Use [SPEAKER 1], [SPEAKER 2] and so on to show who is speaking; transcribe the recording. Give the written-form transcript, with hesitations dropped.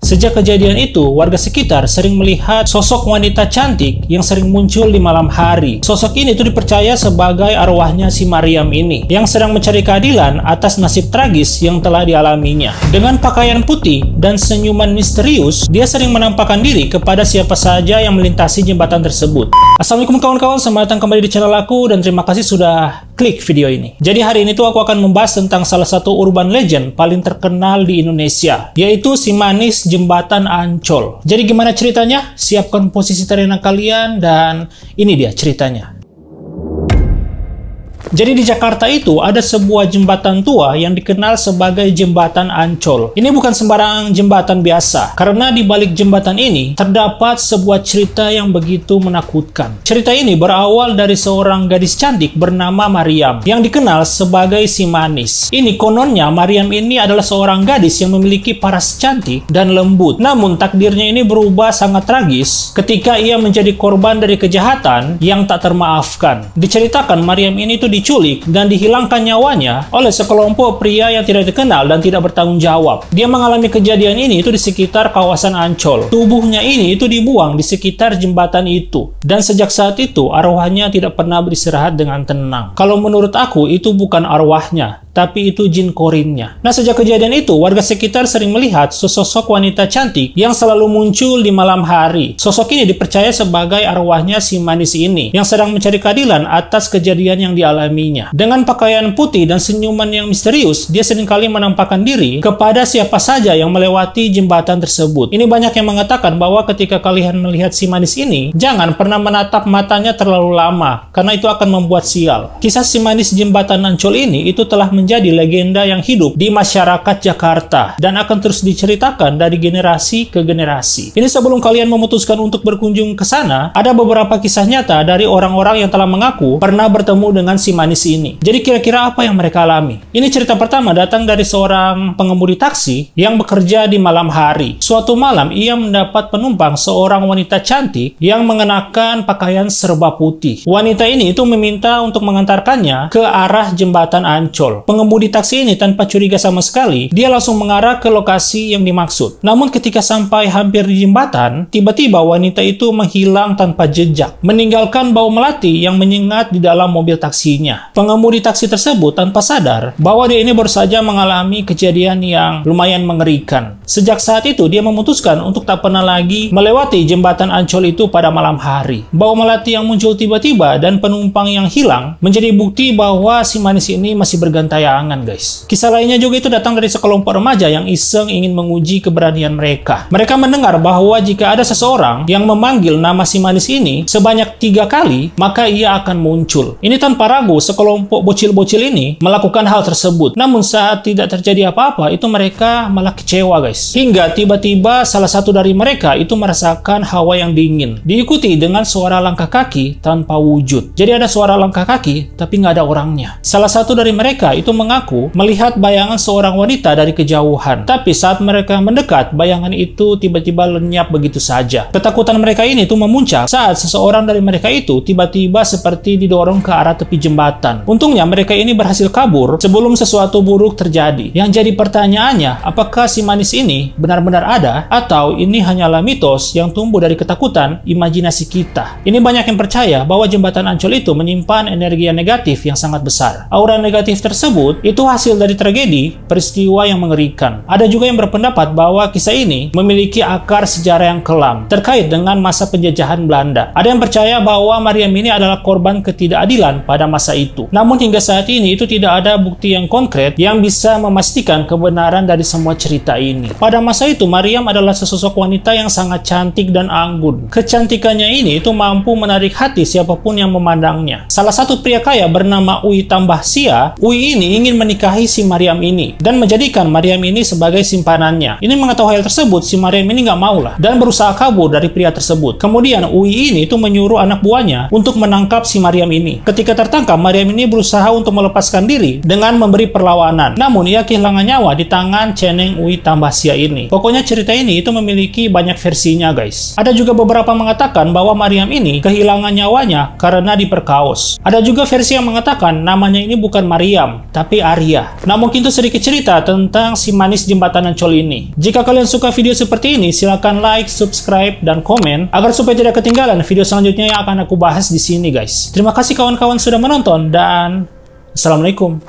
[SPEAKER 1] Sejak kejadian itu, warga sekitar sering melihat sosok wanita cantik yang sering muncul di malam hari. Sosok ini tuh dipercaya sebagai arwahnya si Maryam ini, yang sedang mencari keadilan atas nasib tragis yang telah dialaminya. Dengan pakaian putih dan senyuman misterius, dia sering menampakkan diri kepada siapa saja yang melintasi jembatan tersebut. Assalamualaikum kawan-kawan, selamat datang kembali di channel aku dan terima kasih sudah klik video ini. Jadi hari ini tuh aku akan membahas tentang salah satu urban legend paling terkenal di Indonesia, yaitu si manis Jembatan Ancol. Jadi gimana ceritanya? Siapkan posisi terenak kalian dan ini dia ceritanya. Jadi di Jakarta itu ada sebuah jembatan tua yang dikenal sebagai Jembatan Ancol. Ini bukan sembarang jembatan biasa, karena di balik jembatan ini terdapat sebuah cerita yang begitu menakutkan. Cerita ini berawal dari seorang gadis cantik bernama Maryam, yang dikenal sebagai si manis. Ini kononnya Maryam ini adalah seorang gadis yang memiliki paras cantik dan lembut. Namun takdirnya ini berubah sangat tragis ketika ia menjadi korban dari kejahatan yang tak termaafkan. Diceritakan Maryam ini tuh diculik dan dihilangkan nyawanya oleh sekelompok pria yang tidak dikenal dan tidak bertanggung jawab. Dia mengalami kejadian ini itu di sekitar kawasan Ancol. Tubuhnya ini itu dibuang di sekitar jembatan itu. Dan sejak saat itu arwahnya tidak pernah beristirahat dengan tenang. Kalau menurut aku itu bukan arwahnya, tapi itu jin korinnya. Nah, sejak kejadian itu, warga sekitar sering melihat sosok wanita cantik yang selalu muncul di malam hari. Sosok ini dipercaya sebagai arwahnya si manis ini, yang sedang mencari keadilan atas kejadian yang dialaminya. Dengan pakaian putih dan senyuman yang misterius, dia seringkali menampakkan diri kepada siapa saja yang melewati jembatan tersebut. Ini banyak yang mengatakan bahwa ketika kalian melihat si manis ini, jangan pernah menatap matanya terlalu lama, karena itu akan membuat sial. Kisah si manis Jembatan Ancol ini itu telah menjadi legenda yang hidup di masyarakat Jakarta dan akan terus diceritakan dari generasi ke generasi. Ini sebelum kalian memutuskan untuk berkunjung ke sana, ada beberapa kisah nyata dari orang-orang yang telah mengaku pernah bertemu dengan si manis ini. Jadi kira-kira apa yang mereka alami? Ini cerita pertama datang dari seorang pengemudi taksi yang bekerja di malam hari. Suatu malam ia mendapat penumpang seorang wanita cantik yang mengenakan pakaian serba putih. Wanita ini itu meminta untuk mengantarkannya ke arah Jembatan Ancol. Pengemudi taksi ini tanpa curiga sama sekali, dia langsung mengarah ke lokasi yang dimaksud. Namun ketika sampai hampir di jembatan, tiba-tiba wanita itu menghilang tanpa jejak, meninggalkan bau melati yang menyengat di dalam mobil taksinya. Pengemudi taksi tersebut tanpa sadar bahwa dia ini baru saja mengalami kejadian yang lumayan mengerikan. Sejak saat itu dia memutuskan untuk tak pernah lagi melewati Jembatan Ancol itu pada malam hari. Bau melati yang muncul tiba-tiba dan penumpang yang hilang menjadi bukti bahwa si manis ini masih bergantayangan, guys. Kisah lainnya juga itu datang dari sekelompok remaja yang iseng ingin menguji keberanian mereka. Mereka mendengar bahwa jika ada seseorang yang memanggil nama si manis ini sebanyak 3 kali, maka ia akan muncul. Ini tanpa ragu, sekelompok bocil-bocil ini melakukan hal tersebut. Namun saat tidak terjadi apa-apa, itu mereka malah kecewa, guys. Hingga tiba-tiba salah satu dari mereka itu merasakan hawa yang dingin, diikuti dengan suara langkah kaki tanpa wujud. Jadi ada suara langkah kaki, tapi nggak ada orangnya. Salah satu dari mereka itu mengaku melihat bayangan seorang wanita dari kejauhan. Tapi saat mereka mendekat, bayangan itu tiba-tiba lenyap begitu saja. Ketakutan mereka ini tuh memuncak saat seseorang dari mereka itu tiba-tiba seperti didorong ke arah tepi jembatan. Untungnya mereka ini berhasil kabur sebelum sesuatu buruk terjadi. Yang jadi pertanyaannya, apakah si manis ini benar-benar ada atau ini hanyalah mitos yang tumbuh dari ketakutan imajinasi kita? Ini banyak yang percaya bahwa Jembatan Ancol itu menyimpan energi yang negatif yang sangat besar. Aura negatif tersebut itu hasil dari tragedi peristiwa yang mengerikan. Ada juga yang berpendapat bahwa kisah ini memiliki akar sejarah yang kelam terkait dengan masa penjajahan Belanda. Ada yang percaya bahwa Maryam ini adalah korban ketidakadilan pada masa itu. Namun hingga saat ini itu tidak ada bukti yang konkret yang bisa memastikan kebenaran dari semua cerita ini. Pada masa itu Maryam adalah sesosok wanita yang sangat cantik dan anggun. Kecantikannya ini itu mampu menarik hati siapapun yang memandangnya. Salah satu pria kaya bernama Uy Tambahsia, Uy ini ingin menikahi si Maryam ini dan menjadikan Maryam ini sebagai simpanannya. Ini mengetahui hal tersebut, si Maryam ini nggak maulah dan berusaha kabur dari pria tersebut. Kemudian Uy ini itu menyuruh anak buahnya untuk menangkap si Maryam ini. Ketika tertangkap, Maryam ini berusaha untuk melepaskan diri dengan memberi perlawanan. Namun ia kehilangan nyawa di tangan ceneng Uy Tambahsia ini. Pokoknya cerita ini itu memiliki banyak versinya, guys. Ada juga beberapa mengatakan bahwa Maryam ini kehilangan nyawanya karena diperkaos. Ada juga versi yang mengatakan namanya ini bukan Maryam, tapi Arya. Nah, mungkin itu sedikit cerita tentang si manis jembatan Ancol ini. Jika kalian suka video seperti ini, silahkan like, subscribe, dan komen agar supaya tidak ketinggalan video selanjutnya yang akan aku bahas di sini, guys. Terima kasih kawan-kawan sudah menonton, dan Assalamualaikum.